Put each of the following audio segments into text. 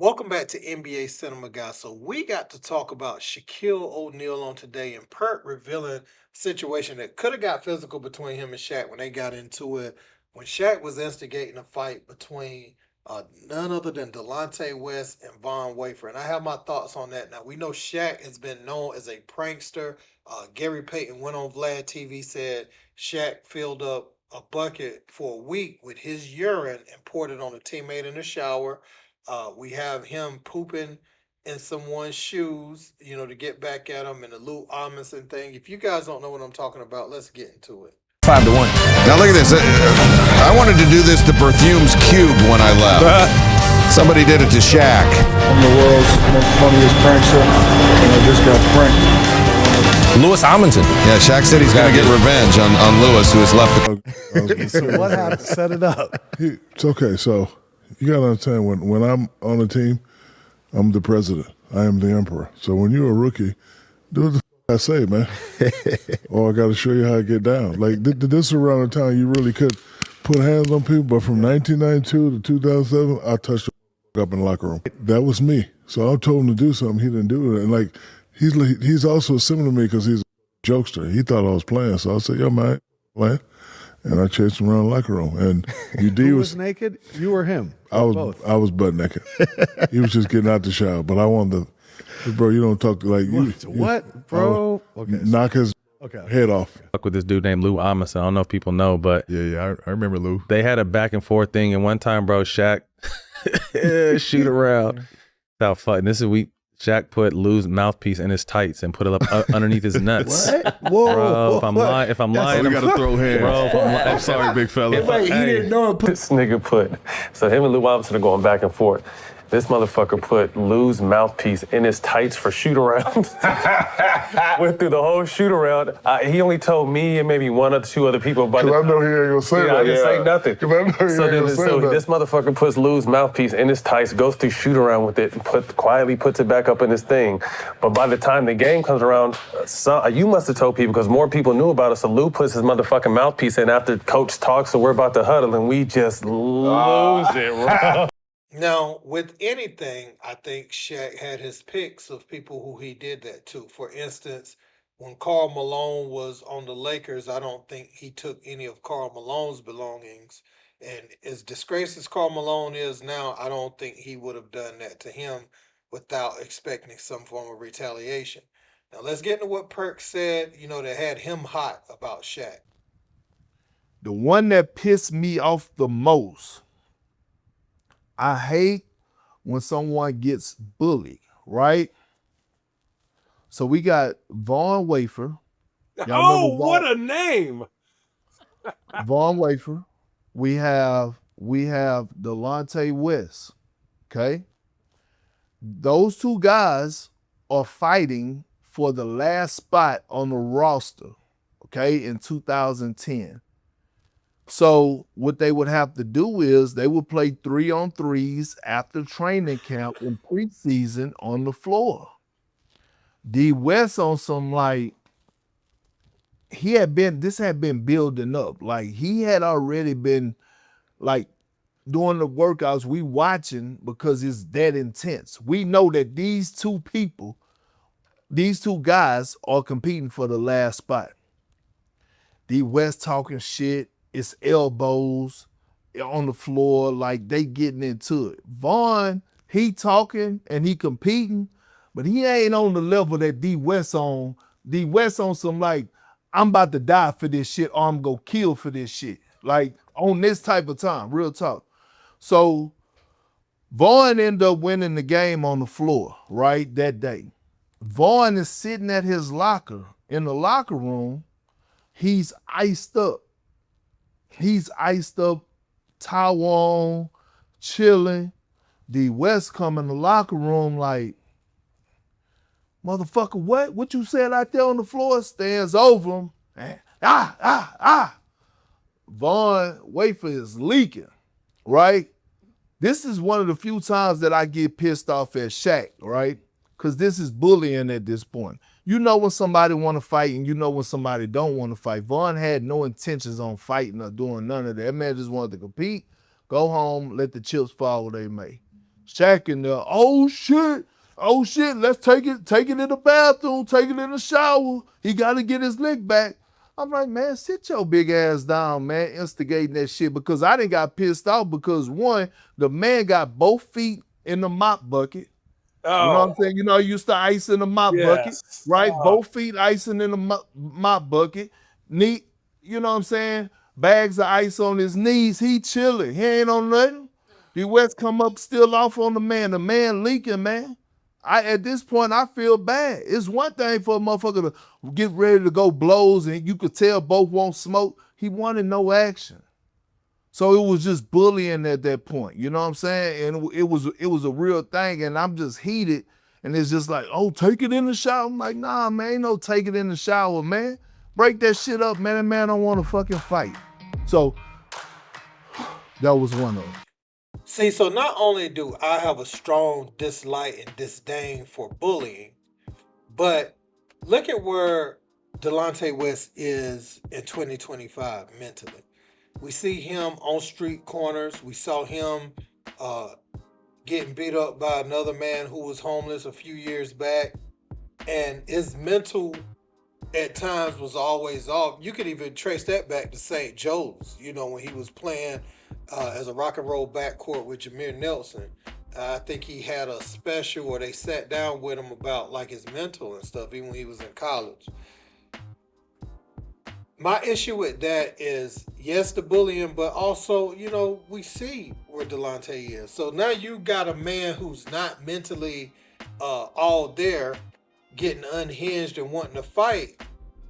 Welcome back to NBA Cinema Guys. So we got to talk about Shaquille O'Neal on today and Perk revealing a situation that could have got physical between him and Shaq when they got into it. When Shaq was instigating a fight between none other than Delonte West and Von Wafer. And I have my thoughts on that. Now we know Shaq has been known as a prankster. Gary Payton went on Vlad TV, said Shaq filled up a bucket for a week with his urine and poured it on a teammate in the shower. We have him pooping in someone's shoes, to get back at him, and the Lou Amundson thing. If you guys don't know what I'm talking about, let's get into it. 5-1. Now look at this. I wanted to do this to Perfume's Cube when I left. Somebody did it to Shaq. I'm the world's most funniest prankster, and I just got pranked. Louis Amundson. Yeah, Shaq said he's going to get revenge on Lewis, who has left the. So what happened? Set it up. It's okay. So you got to understand, when I'm on a team, I'm the president. I am the emperor. So when you're a rookie, do what the I say, man. Or I got to show you how to get down. Like, this is around the time you really could put hands on people. But from 1992 to 2007, I touched the up in the locker room. That was me. So I told him to do something. He didn't do it. And, like, he's also similar to me because he's a jokester. He thought I was playing. So I said, yo, man, playing. And I chased him around the locker room. And UD Who was naked? You or him? I was both. I was butt naked. He was just getting out the shower. But I wanted to. Bro, you don't talk to What, bro? Okay. Knock his head off. Fuck with this dude named Lou Amundson. I don't know if people know, but Yeah, I remember Lou. they had a back and forth thing. And one time, bro, Shaq shoot around. How fun. This is Shaq put Lou's mouthpiece in his tights and put it up underneath his nuts. What? Whoa. Bro, if I'm lying, We got to throw hands. Bro, if I'm I'm sorry, big fella. Wait, he didn't know it. This nigga put, so him and Lou Amundson are going back and forth. This motherfucker put Lou's mouthpiece in his tights for shoot around. Went through the whole shoot around. He only told me and maybe one or two other people. But Because I know he ain't going to say yeah, that. I didn't say nothing. 'Cause I know he ain't gonna say So that. this motherfucker puts Lou's mouthpiece in his tights, goes through shoot around with it, and quietly puts it back up in his thing. But by the time the game comes around, you must have told people because more people knew about it. So Lou puts his motherfucking mouthpiece in after coach talks, so we're about to huddle, and we just lose it, bro. Now, with anything, I think Shaq had his picks of people who he did that to. For instance, when Karl Malone was on the Lakers, I don't think he took any of Karl Malone's belongings. And as disgraced as Karl Malone is now, I don't think he would have done that to him without expecting some form of retaliation. Now, let's get into what Perk said, that had him hot about Shaq. The one that pissed me off the most, I hate when someone gets bullied, right? So we got Von Wafer. Oh, what a name! Von Wafer. We have Delonte West. Okay. Those two guys are fighting for the last spot on the roster, okay, in 2010. So what they would have to do is they would play 3-on-3s after training camp in preseason on the floor. D West on some this had been building up. Like he had already been like doing the workouts we watching because it's that intense. We know that these two guys are competing for the last spot. D West talking shit. It's elbows on the floor, like they getting into it. Vaughn, he talking and he competing, but he ain't on the level that D West on. D West on some like, I'm about to die for this shit or I'm gonna kill for this shit. Like on this type of time, real talk. So Vaughn ended up winning the game on the floor, right, that day. Vaughn is sitting at his locker in the locker room. He's iced up. Towel on, chilling. D West come in the locker room like, motherfucker, what? What you said out there on the floor? Stands over him. Von Wafer is leaking, right? This is one of the few times that I get pissed off at Shaq, right? Because this is bullying at this point. You know when somebody want to fight and you know when somebody don't want to fight. Vaughn had no intentions on fighting or doing none of that. That man just wanted to compete, go home, let the chips fall where they may. Shaq in there, oh shit, let's take it in the bathroom, take it in the shower. He got to get his lick back. I'm like, man, sit your big ass down, man, instigating that shit, because I done got pissed off because, one, the man got both feet in the mop bucket. Oh, You know what I'm saying? You know, you used to ice in the mop bucket, yes. right? Oh. Both feet icing in the mop bucket. Knee, you know what I'm saying? Bags of ice on his knees. He chilling. He ain't on nothing. D West come up still off on the man. The man leaking, man. At this point, I feel bad. It's one thing for a motherfucker to get ready to go blows and you could tell both won't smoke. He wanted no action. So it was just bullying at that point. You know what I'm saying? And it was a real thing, and I'm just heated. And it's just like, oh, take it in the shower. I'm like, nah, man, ain't no take it in the shower, man. Break that shit up, man. That man don't want to fucking fight. So that was one of them. See, so not only do I have a strong dislike and disdain for bullying, but look at where Delonte West is in 2025 mentally. We see him on street corners. We saw him getting beat up by another man who was homeless a few years back. And his mental at times was always off. You could even trace that back to St. Joe's, you know, when he was playing as a rock and roll backcourt with Jameer Nelson. I think he had a special where they sat down with him about like his mental and stuff, even when he was in college. My issue with that is, yes, the bullying, but also, you know, we see where Delonte is. So now you got a man who's not mentally all there, getting unhinged and wanting to fight,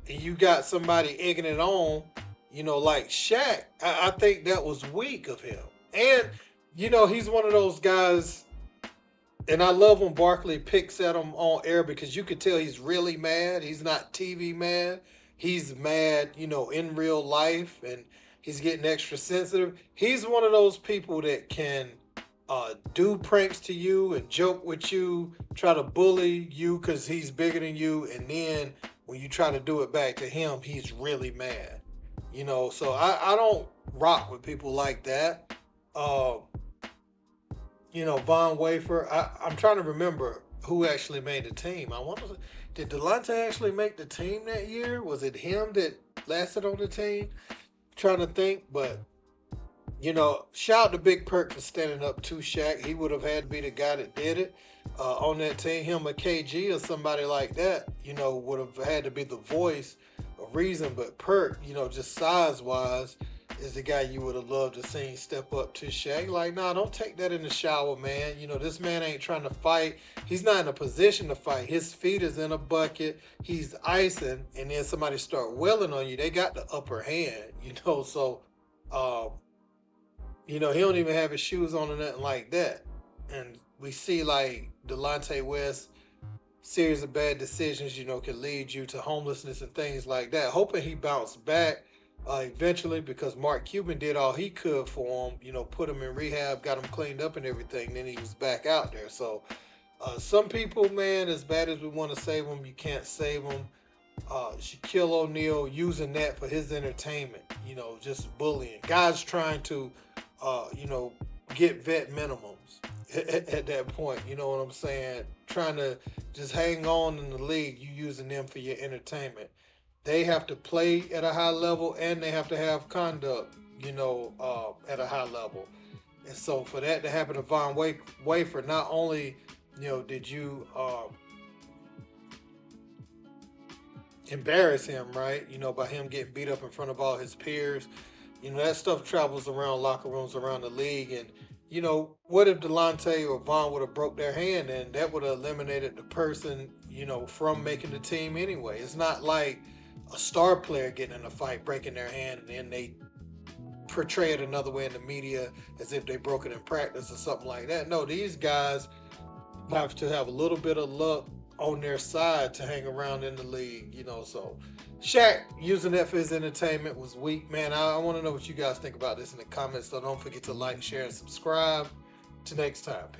and you got somebody egging it on, you know, like Shaq. I think that was weak of him. And, you know, he's one of those guys, and I love when Barkley picks at him on air because you could tell he's really mad. He's not TV mad. He's mad, you know, in real life, and he's getting extra sensitive. He's one of those people that can do pranks to you and joke with you, try to bully you because he's bigger than you, and then when you try to do it back to him, he's really mad. You know, so I don't rock with people like that. You know, Von Wafer, I'm trying to remember who actually made the team. Did Delonte actually make the team that year? Was it him that lasted on the team? Trying to think, but you know, shout out to Big Perk for standing up to Shaq. He would have had to be the guy that did it on that team. Him or KG or somebody like that, you know, would have had to be the voice of reason. But Perk, you know, just size-wise, is the guy you would have loved to see step up to Shaq. Like, nah, don't take that in the shower, man. You know, this man ain't trying to fight. He's not in a position to fight. His feet is in a bucket. He's icing, and then somebody start wailing on you. They got the upper hand, you know. So, you know, he don't even have his shoes on or nothing like that. And we see, like, Delonte West, series of bad decisions, you know, can lead you to homelessness and things like that. Hoping he bounced back eventually, because Mark Cuban did all he could for him, you know, put him in rehab, got him cleaned up and everything. Then he was back out there. So some people, man, as bad as we want to save them, you can't save them. Shaquille O'Neal using that for his entertainment, you know, just bullying. Guys trying to, you know, get vet minimums at that point, you know what I'm saying? Trying to just hang on in the league, you using them for your entertainment. They have to play at a high level and they have to have conduct, you know, at a high level. And so for that to happen to Von Wafer, not only, you know, did you embarrass him, right? You know, by him getting beat up in front of all his peers. You know, that stuff travels around locker rooms around the league. And, you know, what if Delonte or Von would have broke their hand, and that would have eliminated the person, you know, from making the team anyway. It's not like a star player getting in a fight, breaking their hand, and then they portray it another way in the media as if they broke it in practice or something like that. No, these guys have to have a little bit of luck on their side to hang around in the league, you know. So Shaq using that for his entertainment was weak, man. I want to know what you guys think about this in the comments. So don't forget to like, share, and subscribe. Till next time, peace.